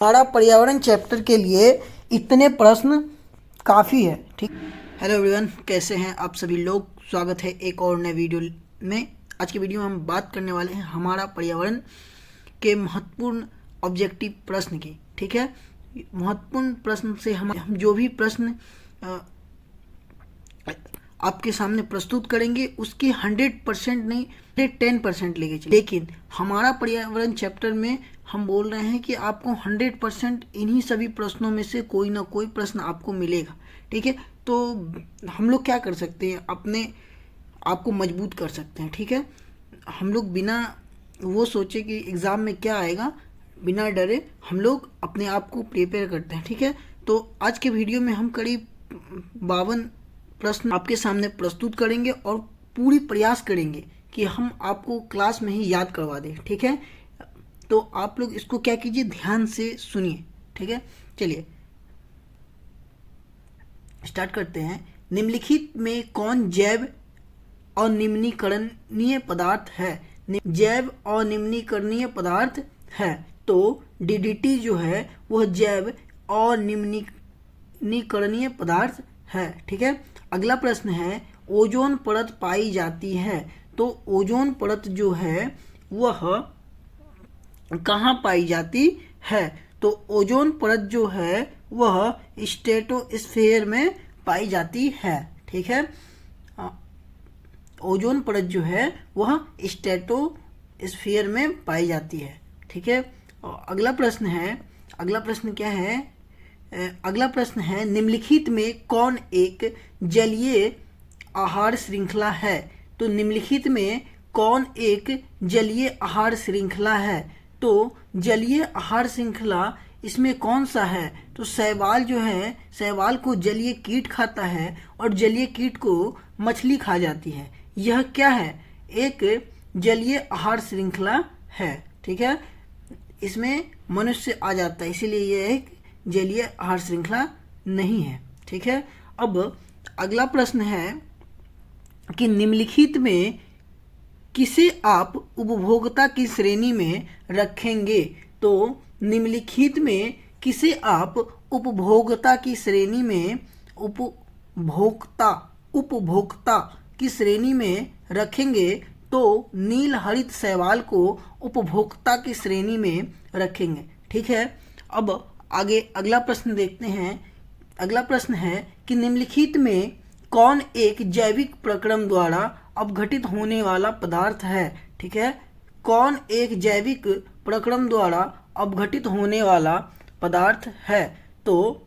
हमारा पर्यावरण चैप्टर के लिए इतने प्रश्न काफ़ी है। ठीक। हेलो एवरीवन, कैसे हैं आप सभी लोग। स्वागत है एक और नए वीडियो में। आज की वीडियो में हम बात करने वाले हैं हमारा पर्यावरण के महत्वपूर्ण ऑब्जेक्टिव प्रश्न की। ठीक है, महत्वपूर्ण प्रश्न से हम जो भी प्रश्न आपके सामने प्रस्तुत करेंगे उसकी 100% नहीं 10% लेके चलिए। लेकिन हमारा पर्यावरण चैप्टर में हम बोल रहे हैं कि आपको 100% इन्हीं सभी प्रश्नों में से कोई ना कोई प्रश्न आपको मिलेगा। ठीक है, तो हम लोग क्या कर सकते हैं, अपने आप को मजबूत कर सकते हैं। ठीक है, हम लोग बिना वो सोचे कि एग्ज़ाम में क्या आएगा, बिना डरे हम लोग अपने आप को प्रिपेयर करते हैं। ठीक है, तो आज के वीडियो में हम करीब 52 प्रश्न आपके सामने प्रस्तुत करेंगे और पूरी प्रयास करेंगे कि हम आपको क्लास में ही याद करवा दें। ठीक है, तो आप लोग इसको क्या कीजिए, ध्यान से सुनिए। ठीक है, चलिए स्टार्ट करते हैं। निम्नलिखित में कौन जैव अनिम्नीकरणीय पदार्थ है? जैव अनिम्नीकरणीय पदार्थ है तो डीडीटी जो है वह जैव अनिम्नीकरणीय पदार्थ है। ठीक है, अगला प्रश्न है ओजोन परत पाई जाती है तो ओजोन परत जो है वह कहाँ पाई जाती है? तो ओजोन परत जो है वह स्ट्रेटोस्फेयर में पाई जाती है। ठीक है, ओजोन परत जो है वह स्ट्रेटोस्फेयर में पाई जाती है। ठीक है, अगला प्रश्न क्या है? अगला प्रश्न है निम्नलिखित में कौन एक जलीय आहार श्रृंखला है? तो निम्नलिखित में कौन एक जलीय आहार श्रृंखला है? तो जलीय आहार श्रृंखला इसमें कौन सा है? तो शैवाल जो है, शैवाल को जलीय कीट खाता है और जलीय कीट को मछली खा जाती है। यह क्या है? एक जलीय आहार श्रृंखला है। ठीक है, इसमें मनुष्य आ जाता है, इसीलिए यह एक जलीय आहार श्रृंखला नहीं है। ठीक है, अब अगला प्रश्न है कि निम्नलिखित में किसे आप उपभोक्ता की श्रेणी में रखेंगे? तो निम्नलिखित में किसे आप उपभोक्ता की श्रेणी में उपभोक्ता की श्रेणी में रखेंगे? तो नील हरित शैवाल को उपभोक्ता की श्रेणी में रखेंगे। ठीक है, अब आगे अगला प्रश्न देखते हैं। अगला प्रश्न है कि निम्नलिखित में कौन एक जैविक प्रक्रम द्वारा अपघटित होने वाला पदार्थ है? ठीक है, कौन एक जैविक प्रक्रम द्वारा अपघटित होने वाला पदार्थ है? तो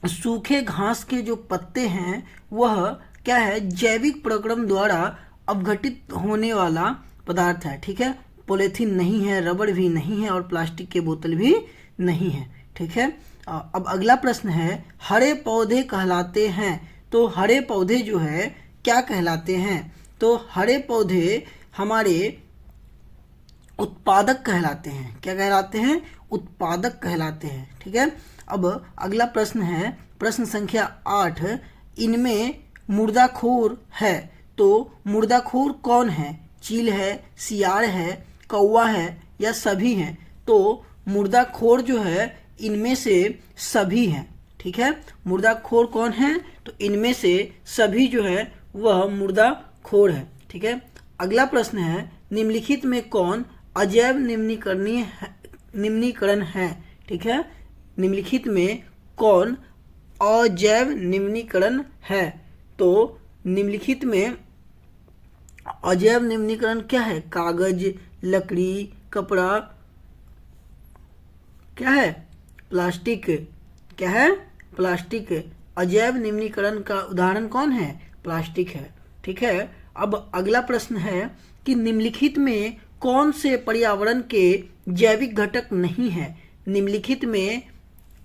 सूखे घास के जो पत्ते हैं वह क्या है? जैविक प्रक्रम द्वारा अपघटित होने वाला पदार्थ है। ठीक है, पॉलीथीन नहीं है, रबड़ भी नहीं है और प्लास्टिक के बोतल भी नहीं है। ठीक है, अब अगला प्रश्न है हरे पौधे कहलाते हैं। तो हरे पौधे जो है क्या कहलाते हैं? तो हरे पौधे हमारे उत्पादक कहलाते हैं। क्या कहलाते हैं? उत्पादक कहलाते हैं। ठीक है, अब अगला प्रश्न है प्रश्न संख्या 8। इनमें मुर्दाखोर है तो मुर्दाखोर कौन है? चील है, सियार है, कौवा है या सभी हैं? तो मुर्दाखोर जो है इनमें से सभी हैं। ठीक है, मुर्दाखोर कौन है? तो इनमें से सभी जो है वह मुर्दाखोर है। ठीक है, अगला प्रश्न है निम्नलिखित में कौन अजैव निम्नीकरण है? ठीक है, निम्नलिखित में कौन अजैव निम्नीकरण है? तो निम्नलिखित में अजैव निम्नीकरण क्या है? कागज, लकड़ी, कपड़ा, क्या है? प्लास्टिक। क्या है? प्लास्टिक। अजैव निम्नीकरण का उदाहरण कौन है? प्लास्टिक है। ठीक है, अब अगला प्रश्न है कि निम्नलिखित में कौन से पर्यावरण के जैविक घटक नहीं है? निम्नलिखित में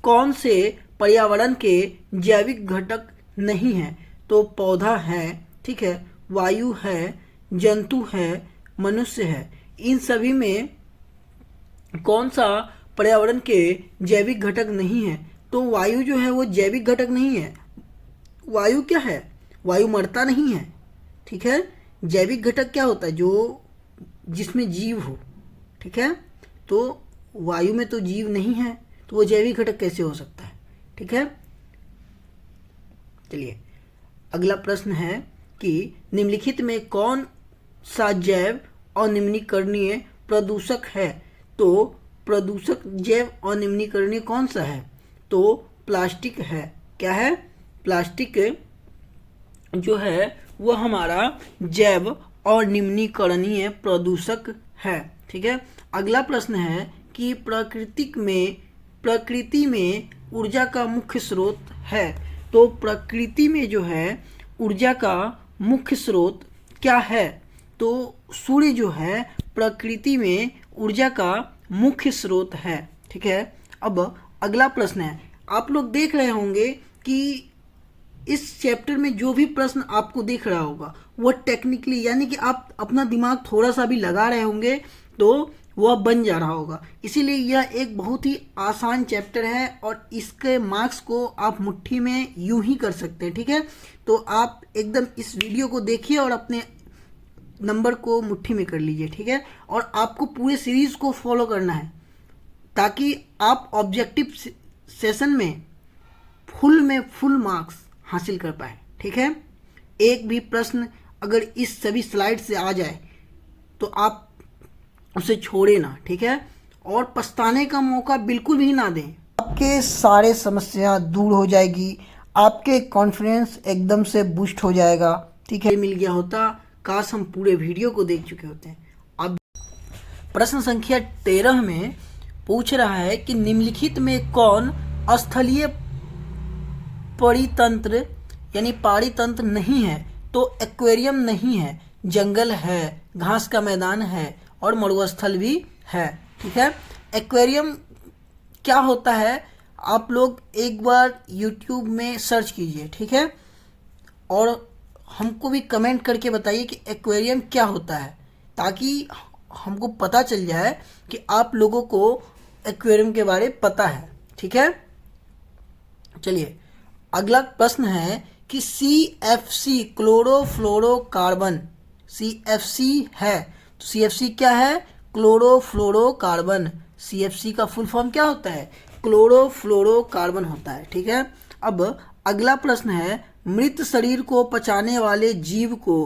कौन से पर्यावरण के जैविक घटक नहीं है? तो पौधा है, ठीक है, वायु है, जंतु है, मनुष्य है। इन सभी में कौन सा पर्यावरण के जैविक घटक नहीं है? तो वायु जो है वो जैविक घटक नहीं है। वायु क्या है? वायु मरता नहीं है। ठीक है, जैविक घटक क्या होता है? जो जिसमें जीव हो। ठीक है, तो वायु में तो जीव नहीं है, तो वो जैविक घटक कैसे हो सकता है? ठीक है, चलिए अगला प्रश्न है कि निम्नलिखित में कौन सा जैव अनिम्नीकरणीय प्रदूषक है? तो प्रदूषक जैव अनिम्नीकरणीय कौन सा है? तो प्लास्टिक है। क्या है? प्लास्टिक जो है वह हमारा जैव अनिम्नीकरणीय प्रदूषक है। ठीक है, अगला प्रश्न है कि प्रकृति में ऊर्जा का मुख्य स्रोत है। तो प्रकृति में जो है ऊर्जा का मुख्य स्रोत क्या है? तो सूर्य जो है प्रकृति में ऊर्जा का मुख्य स्रोत है। ठीक है, अब अगला प्रश्न है, आप लोग देख रहे होंगे कि इस चैप्टर में जो भी प्रश्न आपको दिख रहा होगा वो टेक्निकली, यानी कि आप अपना दिमाग थोड़ा सा भी लगा रहे होंगे तो वह बन जा रहा होगा। इसीलिए यह एक बहुत ही आसान चैप्टर है और इसके मार्क्स को आप मुट्ठी में यूं ही कर सकते हैं। ठीक है, तो आप एकदम इस वीडियो को देखिए और अपने नंबर को मुट्ठी में कर लीजिए। ठीक है, और आपको पूरे सीरीज को फॉलो करना है ताकि आप ऑब्जेक्टिव सेशन में फुल मार्क्स हासिल कर पाए। ठीक है, एक भी प्रश्न अगर इस सभी स्लाइड से आ जाए तो आप उसे छोड़े ना। ठीक है, और पछताने का मौका बिल्कुल भी ना दें। आपके सारे समस्या दूर हो जाएगी, आपके कॉन्फिडेंस एकदम से बूस्ट हो जाएगा। ठीक है, मिल गया होता, काश हम पूरे वीडियो को देख चुके होते हैं। अब प्रश्न संख्या 13 में पूछ रहा है कि निम्नलिखित में कौन स्थलीय परितंत्र यानी पारितंत्र नहीं है? तो एक्वेरियम नहीं है, जंगल है, घास का मैदान है और मरुस्थल भी है। ठीक है, एक्वेरियम क्या होता है आप लोग एक बार YouTube में सर्च कीजिए। ठीक है, और हमको भी कमेंट करके बताइए कि एक्वेरियम क्या होता है, ताकि हमको पता चल जाए कि आप लोगों को एक्वेरियम के बारे में पता है। ठीक है, चलिए अगला प्रश्न है कि CFC क्लोरोफ्लोरोकार्बन CFC है, तो CFC क्या है? क्लोरोफ्लोरोकार्बन। CFC का फुल फॉर्म क्या होता है? क्लोरोफ्लोरोकार्बन होता है। ठीक है, अब अगला प्रश्न है मृत शरीर को पचाने वाले जीव को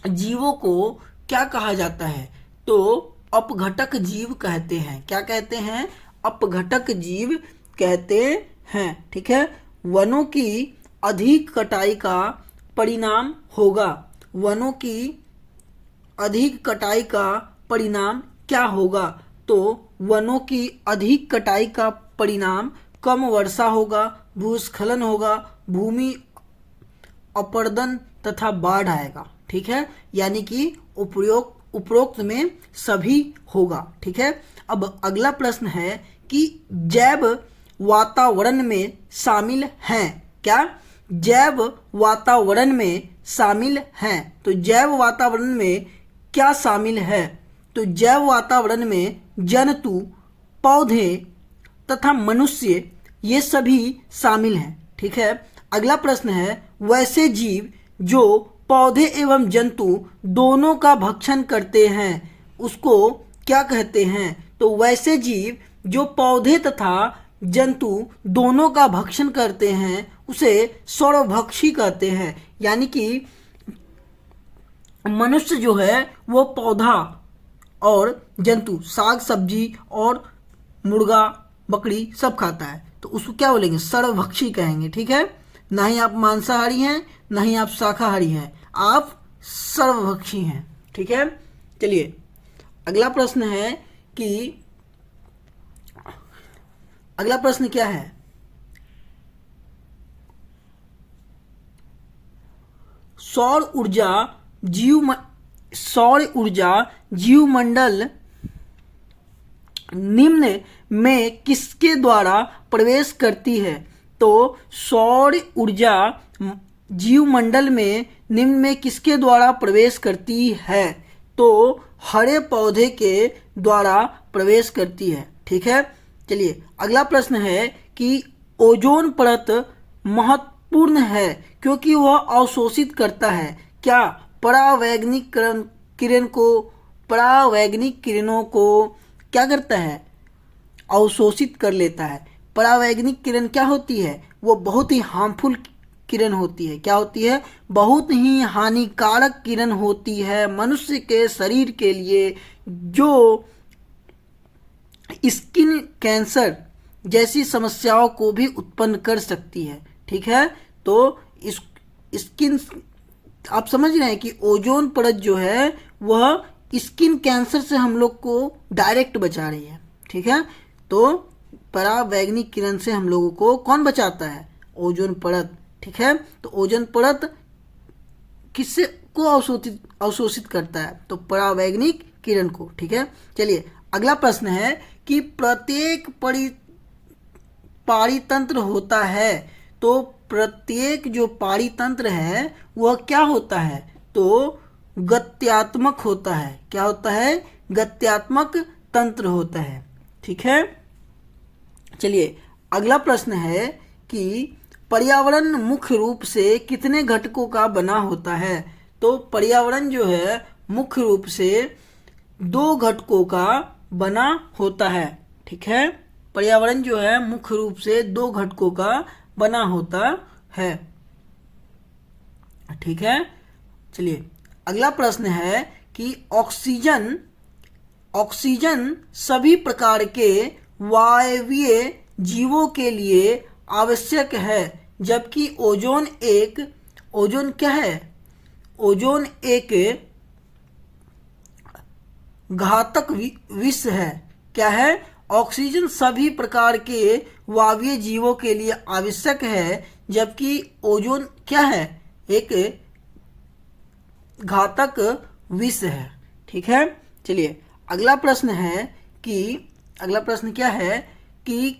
जीवों को क्या कहा जाता है? तो अपघटक जीव कहते हैं। क्या कहते हैं? अपघटक जीव कहते हैं। ठीक है, वनों की अधिक कटाई का परिणाम होगा। वनों की अधिक कटाई का परिणाम क्या होगा? तो वनों की अधिक कटाई का परिणाम कम वर्षा होगा, भूस्खलन होगा, भूमि अपरदन तथा बाढ़ आएगा। ठीक है, यानी कि उपरोक्त में सभी होगा। ठीक है, अब अगला प्रश्न है कि जैव वातावरण में शामिल हैं। क्या? जैव वातावरण में शामिल हैं। तो जैव वातावरण में क्या शामिल है? तो जैव वातावरण में जंतु, पौधे तथा मनुष्य ये सभी शामिल हैं। ठीक है, अगला प्रश्न है वैसे जीव जो पौधे एवं जंतु दोनों का भक्षण करते हैं उसको क्या कहते हैं? तो वैसे जीव जो पौधे तथा जंतु दोनों का भक्षण करते हैं उसे सर्वभक्षी कहते हैं। यानी कि मनुष्य जो है वो पौधा और जंतु, साग सब्जी और मुर्गा बकरी सब खाता है, तो उसको क्या बोलेंगे? सर्वभक्षी कहेंगे। ठीक है, ना ही आप मांसाहारी हैं ना ही आप शाकाहारी हैं, आप सर्वभक्षी हैं। ठीक है, चलिए अगला प्रश्न है कि अगला प्रश्न क्या है? सौर ऊर्जा जीवमंडल निम्न में किसके द्वारा प्रवेश करती है? तो सौर ऊर्जा जीवमंडल में निम्न में किसके द्वारा प्रवेश करती है? तो हरे पौधे के द्वारा प्रवेश करती है। ठीक है, चलिए अगला प्रश्न है कि ओजोन परत महत्वपूर्ण है क्योंकि वह अवशोषित करता है। क्या? परावैंगिक किरणों को क्या करता है, अवशोषित कर लेता है। परावैंगिक किरण क्या होती है, वो बहुत ही हार्मफुल किरण होती है। क्या होती है, बहुत ही हानिकारक किरण होती है मनुष्य के शरीर के लिए, जो स्किन कैंसर जैसी समस्याओं को भी उत्पन्न कर सकती है। ठीक है, तो इस स्किन, आप समझ रहे हैं कि ओजोन परत जो है वह स्किन कैंसर से हम लोग को डायरेक्ट बचा रही है। ठीक है, तो परावैंगिक किरण से हम लोगों को कौन बचाता है, ओजोन परत। ठीक है, तो ओजोन परत किससे को अवशोषित करता है, तो परावैंगिक किरण को। ठीक है, चलिए अगला प्रश्न है कि प्रत्येक पारितंत्र होता है, तो प्रत्येक जो पारितंत्र है वह क्या होता है, तो गत्यात्मक होता है। क्या होता है, गत्यात्मक तंत्र होता है। ठीक है, चलिए अगला प्रश्न है कि पर्यावरण मुख्य रूप से कितने घटकों का बना होता है, तो पर्यावरण जो है मुख्य रूप से 2 घटकों का बना होता है। ठीक है, पर्यावरण जो है मुख्य रूप से 2 घटकों का बना होता है। ठीक है, चलिए अगला प्रश्न है कि ऑक्सीजन सभी प्रकार के वायवीय जीवों के लिए आवश्यक है, जबकि ओजोन क्या है, ओजोन एक घातक विष है। क्या है, ऑक्सीजन सभी प्रकार के वायवीय जीवों के लिए आवश्यक है, जबकि ओजोन क्या है, एक घातक विष है। ठीक है, चलिए अगला प्रश्न है कि अगला प्रश्न क्या है कि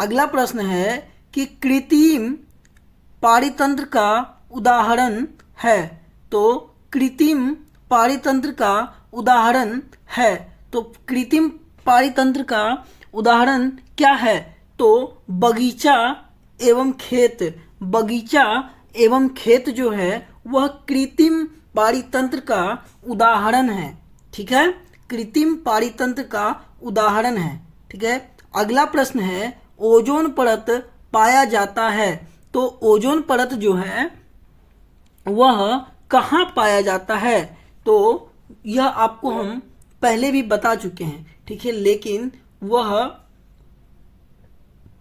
अगला प्रश्न है कि कृत्रिम पारितंत्र का उदाहरण है, तो कृत्रिम पारितंत्र का उदाहरण है, तो कृत्रिम पारितंत्र का उदाहरण क्या है, तो बगीचा एवं खेत जो है वह कृत्रिम पारितंत्र का उदाहरण है। ठीक है, कृत्रिम पारितंत्र का उदाहरण है। ठीक है, अगला प्रश्न है ओजोन परत पाया जाता है, तो ओजोन परत जो है वह कहाँ पाया जाता है, तो यह आपको हम पहले भी बता चुके हैं। ठीक है, लेकिन वह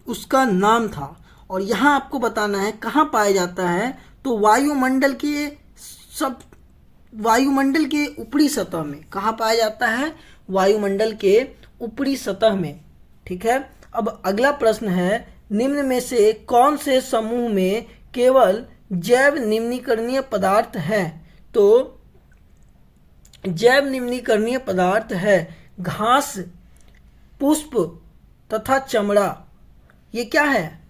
उसका नाम था, और यहाँ आपको बताना है कहाँ पाया जाता है, तो वायुमंडल के ऊपरी सतह में। कहाँ पाया जाता है, वायुमंडल के ऊपरी सतह में। ठीक है, अब अगला प्रश्न है निम्न में से कौन से समूह में केवल जैव निम्नीकरणीय पदार्थ है, तो जैव निम्नीकरणीय पदार्थ है घास, पुष्प तथा चमड़ा। ये क्या है,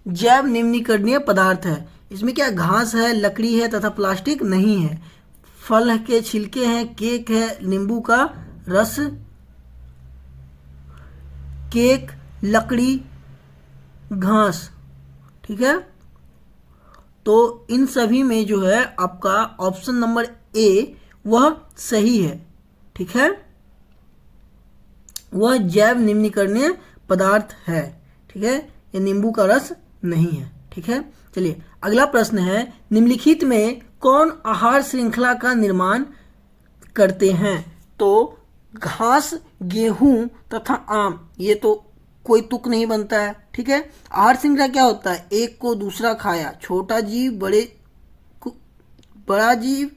जैव निम्नीकरणीय पदार्थ है। इसमें क्या घास है, लकड़ी है तथा प्लास्टिक नहीं है। फल के छिलके हैं, केक है, नींबू का रस, केक, लकड़ी, घास। ठीक है, तो इन सभी में जो है आपका ऑप्शन नंबर ए वह सही है। ठीक है, वह जैव निम्नीकरणीय पदार्थ है। ठीक है, ये नींबू का रस नहीं है। ठीक है, चलिए अगला प्रश्न है निम्नलिखित में कौन आहार श्रृंखला का निर्माण करते हैं, तो घास, गेहूं तथा आम। ये तो कोई तुक नहीं बनता है। ठीक है, आहार श्रृंखला क्या होता है, एक को दूसरा खाया, छोटा जीव बड़ा जीव,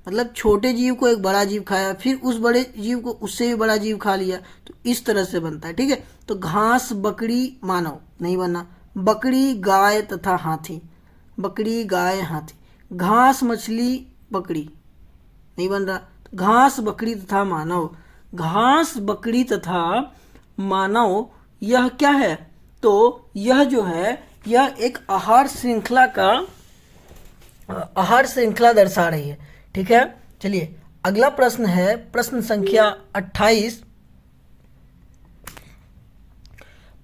मतलब छोटे जीव को एक बड़ा जीव खाया, फिर उस बड़े जीव को उससे भी बड़ा जीव खा लिया, तो इस तरह से बनता है। ठीक है, तो घास, बकरी, मानव नहीं बना, बकरी, गाय तथा हाथी, बकरी, गाय, हाथी, घास, मछली, बकरी नहीं बन रहा, घास, बकरी तथा मानव, घास, बकरी तथा मानव, यह क्या है, तो यह जो है यह एक आहार श्रृंखला दर्शा रही है। ठीक है, चलिए अगला प्रश्न है प्रश्न संख्या 28।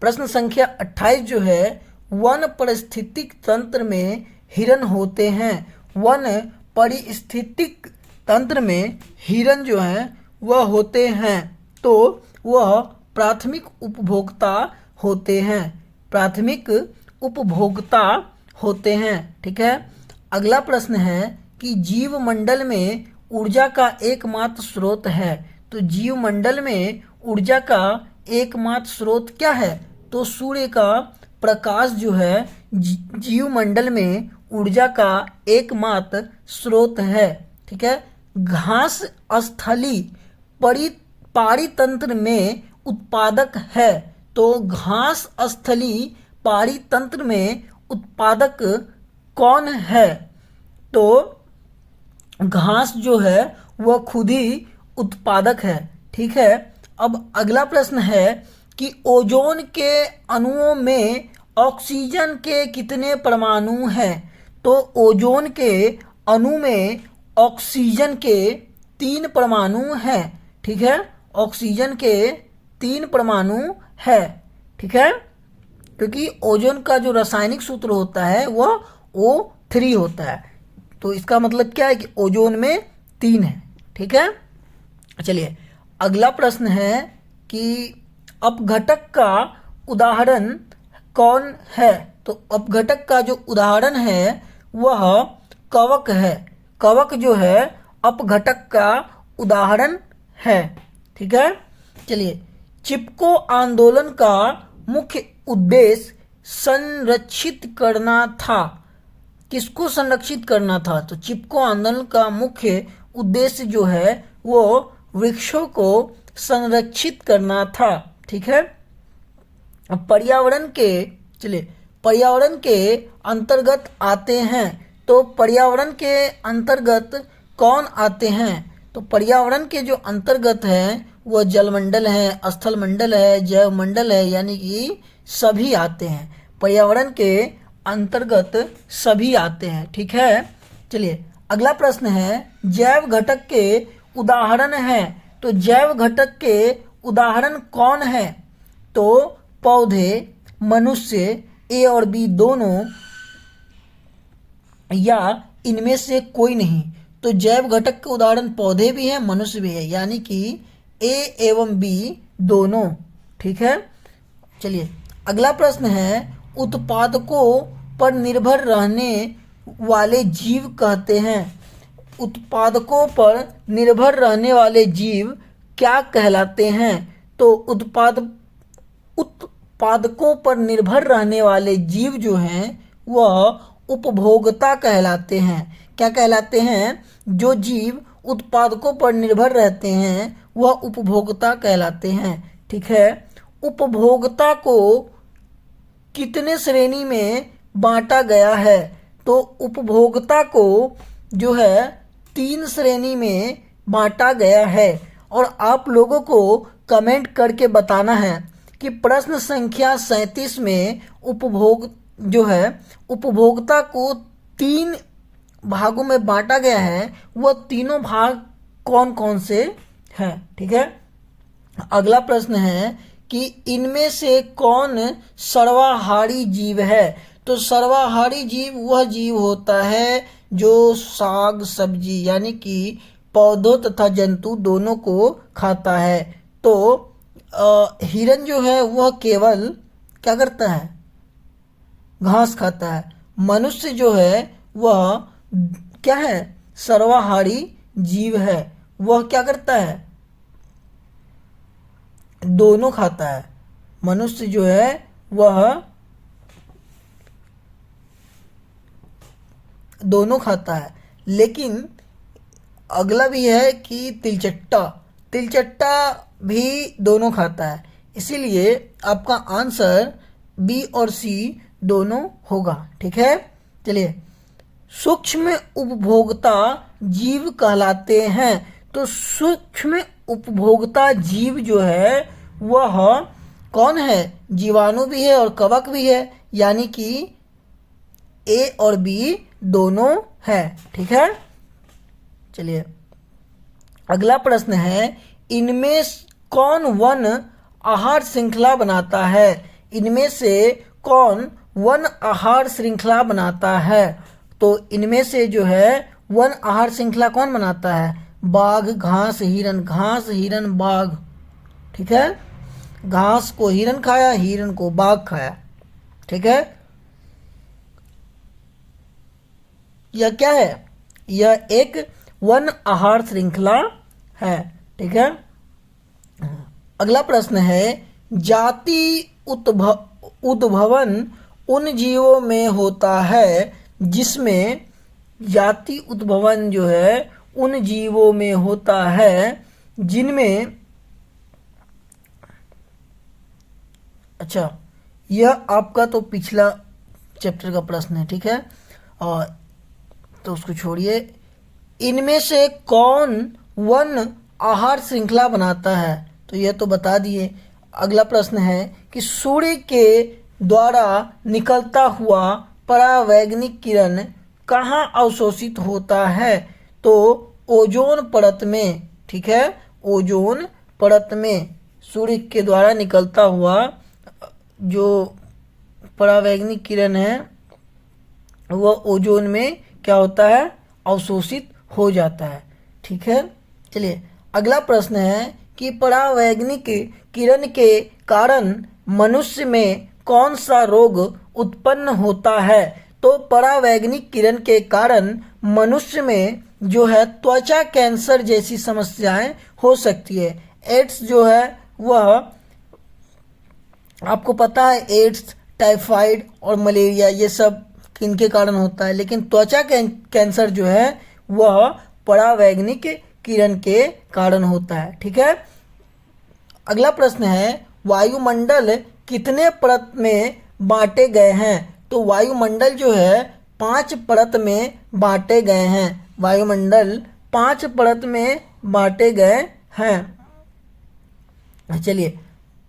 प्रश्न संख्या 28 जो है, वन पारिस्थितिक तंत्र में हिरन होते हैं। वन पारिस्थितिक तंत्र में हिरन जो है वह होते हैं, तो वह प्राथमिक उपभोक्ता होते हैं। प्राथमिक उपभोक्ता होते हैं। ठीक है। अगला प्रश्न है कि जीव मंडल में ऊर्जा का एकमात्र स्रोत है। तो जीव मंडल में ऊर्जा का एकमात्र स्रोत क्या है? तो सूर्य का प्रकाश जो है जीव मंडल में ऊर्जा का एकमात्र स्रोत है। ठीक है। घास स्थली पारितंत्र में उत्पादक है। तो घास स्थली पारितंत्र में उत्पादक कौन है? तो घास जो है वह खुद ही उत्पादक है। ठीक है। अब अगला प्रश्न है कि ओजोन के अणुओं में ऑक्सीजन के कितने परमाणु हैं? तो ओजोन के अणु में ऑक्सीजन के 3 परमाणु हैं। ठीक है। ऑक्सीजन के 3 परमाणु है। ठीक है। क्योंकि ओजोन का जो रासायनिक सूत्र होता है वह O3 होता है। तो इसका मतलब क्या है कि ओजोन में 3 है। ठीक है। चलिए अगला प्रश्न है कि अपघटक का उदाहरण कौन है? तो अपघटक का जो उदाहरण है वह कवक है। कवक जो है अपघटक का उदाहरण है। ठीक है। चलिए, चिपको आंदोलन का मुख्य उद्देश्य संरक्षित करना था। किसको संरक्षित करना था? तो चिपको आंदोलन का मुख्य उद्देश्य जो है वो वृक्षों को संरक्षित करना था। ठीक है। पर्यावरण के अंतर्गत आते हैं। तो पर्यावरण के अंतर्गत कौन आते हैं? तो पर्यावरण के जो अंतर्गत है वह जलमंडल है, स्थल मंडल है, जैव मंडल है, यानी कि सभी आते हैं। पर्यावरण के अंतर्गत सभी आते हैं। ठीक है। चलिए अगला प्रश्न है, जैव घटक के उदाहरण हैं। तो जैव घटक के उदाहरण कौन है? तो पौधे, मनुष्य, ए और बी दोनों, या इनमें से कोई नहीं। तो जैव घटक के उदाहरण पौधे भी हैं, मनुष्य भी है, यानी कि ए एवं बी दोनों। ठीक है। चलिए अगला प्रश्न है, उत्पादकों पर निर्भर रहने वाले जीव कहते हैं। उत्पादकों पर निर्भर रहने वाले जीव क्या कहलाते हैं? तो उत्पादकों पर निर्भर रहने वाले जीव जो हैं वह उपभोक्ता कहलाते हैं। क्या कहलाते हैं? जो जीव उत्पादकों पर निर्भर रहते हैं वह उपभोक्ता कहलाते हैं। ठीक है। उपभोक्ता को कितने श्रेणी में बांटा गया है? तो उपभोक्ता को जो है 3 श्रेणी में बांटा गया है। और आप लोगों को कमेंट करके बताना है कि प्रश्न संख्या 37 में उपभोक्ता को 3 भागों में बांटा गया है, वह तीनों भाग कौन कौन से हैं। ठीक है। अगला प्रश्न है कि इनमें से कौन सर्वाहारी जीव है? तो सर्वाहारी जीव वह जीव होता है जो साग सब्जी यानी कि पौधों तथा जंतु दोनों को खाता है। तो हिरन जो है वह केवल क्या करता है? घास खाता है। मनुष्य जो है वह क्या है? सर्वाहारी जीव है। वह क्या करता है? दोनों खाता है। मनुष्य जो है वह दोनों खाता है। लेकिन अगला भी है कि तिलचट्टा भी दोनों खाता है। इसीलिए आपका आंसर बी और सी दोनों होगा। ठीक है। चलिए, सूक्ष्म उपभोक्ता जीव कहलाते हैं। तो सूक्ष्म उपभोक्ता जीव जो है वह कौन है? जीवाणु भी है और कवक भी है, यानी कि ए और बी दोनों है। ठीक है। चलिए अगला प्रश्न है, इनमें कौन वन आहार श्रृंखला बनाता है? इनमें से कौन वन आहार श्रृंखला बनाता है? तो इनमें से जो है वन आहार श्रृंखला कौन बनाता है? बाघ, घास, हिरन, घास, हिरन, बाघ। ठीक है, घास को हिरन खाया, हिरन को बाघ खाया। ठीक है, यह क्या है? यह एक वन आहार श्रृंखला है। ठीक है, अगला प्रश्न है, जाति उद्भवन उन जीवों में होता है जिसमें, जाति उद्भवन जो है उन जीवों में होता है जिनमें, अच्छा यह आपका तो पिछला चैप्टर का प्रश्न है। ठीक है, और तो उसको छोड़िए। इनमें से कौन वन आहार श्रृंखला बनाता है? तो यह तो बता दिए। अगला प्रश्न है कि सूर्य के द्वारा निकलता हुआ परावैंगनिक किरण कहाँ अवशोषित होता है? तो ओजोन परत में। ठीक है, ओजोन परत में सूर्य के द्वारा निकलता हुआ जो परावैंगनिक किरण है वह ओजोन में क्या होता है? अवशोषित हो जाता है। ठीक है, चलिए अगला प्रश्न है कि परावैंगनिक किरण के कारण मनुष्य में कौन सा रोग उत्पन्न होता है? तो परावैंगनिक किरण के कारण मनुष्य में जो है त्वचा कैंसर जैसी समस्याएं हो सकती है। एड्स जो है वह आपको पता है, एड्स, टाइफाइड और मलेरिया ये सब किनके कारण होता है, लेकिन त्वचा कैंसर जो है वह परावैंगनिक किरण के कारण होता है। ठीक है, अगला प्रश्न है, वायुमंडल कितने परत में बांटे गए हैं? तो वायुमंडल जो है 5 परत में बांटे गए हैं। वायुमंडल 5 परत में बांटे गए हैं। चलिए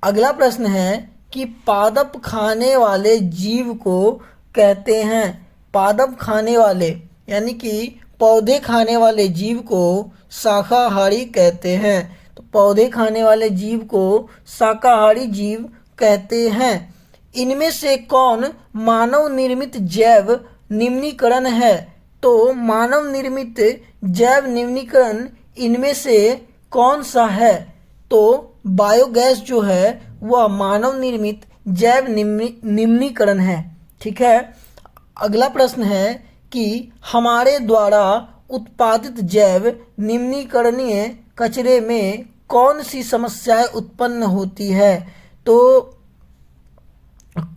अगला प्रश्न है कि पादप खाने वाले जीव को कहते हैं, पादप खाने वाले यानी कि पौधे खाने वाले जीव को शाकाहारी कहते हैं। तो पौधे खाने वाले जीव को शाकाहारी जीव कहते हैं। इनमें से कौन मानव निर्मित जैव निम्नीकरण है? तो मानव निर्मित जैव निम्नीकरण इनमें से कौन सा है? तो बायोगैस जो है वह मानव निर्मित जैव निम्नीकरण है। ठीक है, अगला प्रश्न है कि हमारे द्वारा उत्पादित जैव निम्नीकरणीय कचरे में कौन सी समस्याएं उत्पन्न होती है? तो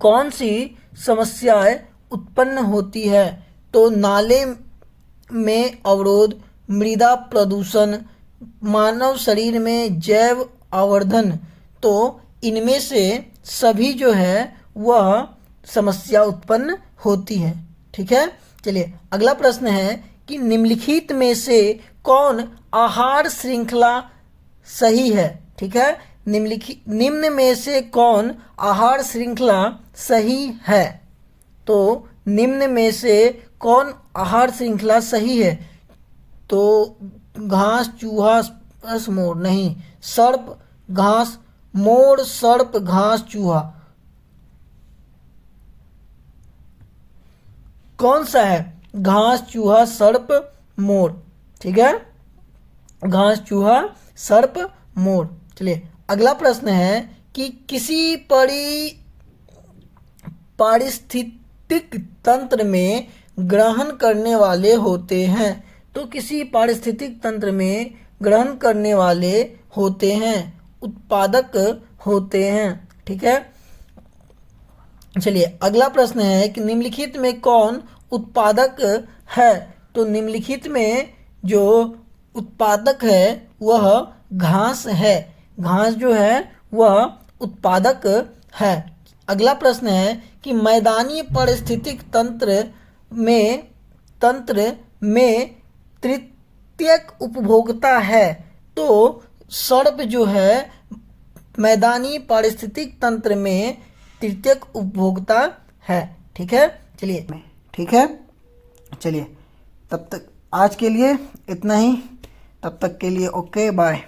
कौन सी समस्याएं उत्पन्न होती है? तो नाले में अवरोध, मृदा प्रदूषण, मानव शरीर में जैव आवर्धन। तो इनमें से सभी जो है वह समस्या उत्पन्न होती है। ठीक है, चलिए अगला प्रश्न है कि निम्नलिखित में से कौन आहार श्रृंखला सही है? ठीक है, निम्न में से कौन आहार श्रृंखला सही है? तो निम्न में से कौन आहार श्रृंखला सही है? तो घास, चूहा, मोर नहीं, सर्प, घास, मोर, सर्प, घास, चूहा, कौन सा है? घास, चूहा, सर्प, मोर। ठीक है, घास, चूहा, सर्प, मोर। चलिए अगला प्रश्न है कि किसी पारिस्थितिक तंत्र में ग्रहण करने वाले होते हैं। तो किसी पारिस्थितिक तंत्र में ग्रहण करने वाले होते हैं, उत्पादक होते हैं। ठीक है, चलिए अगला प्रश्न है कि निम्नलिखित में कौन उत्पादक है? तो निम्नलिखित में जो उत्पादक है वह घास है। घास जो है वह उत्पादक है। अगला प्रश्न है कि मैदानी पारिस्थितिक तंत्र में तृतीयक उपभोक्ता है। तो सर्प जो है मैदानी पारिस्थितिक तंत्र में तृतीयक उपभोक्ता है। ठीक है, चलिए ठीक है, चलिए तब तक आज के लिए इतना ही। तब तक के लिए ओके, बाय।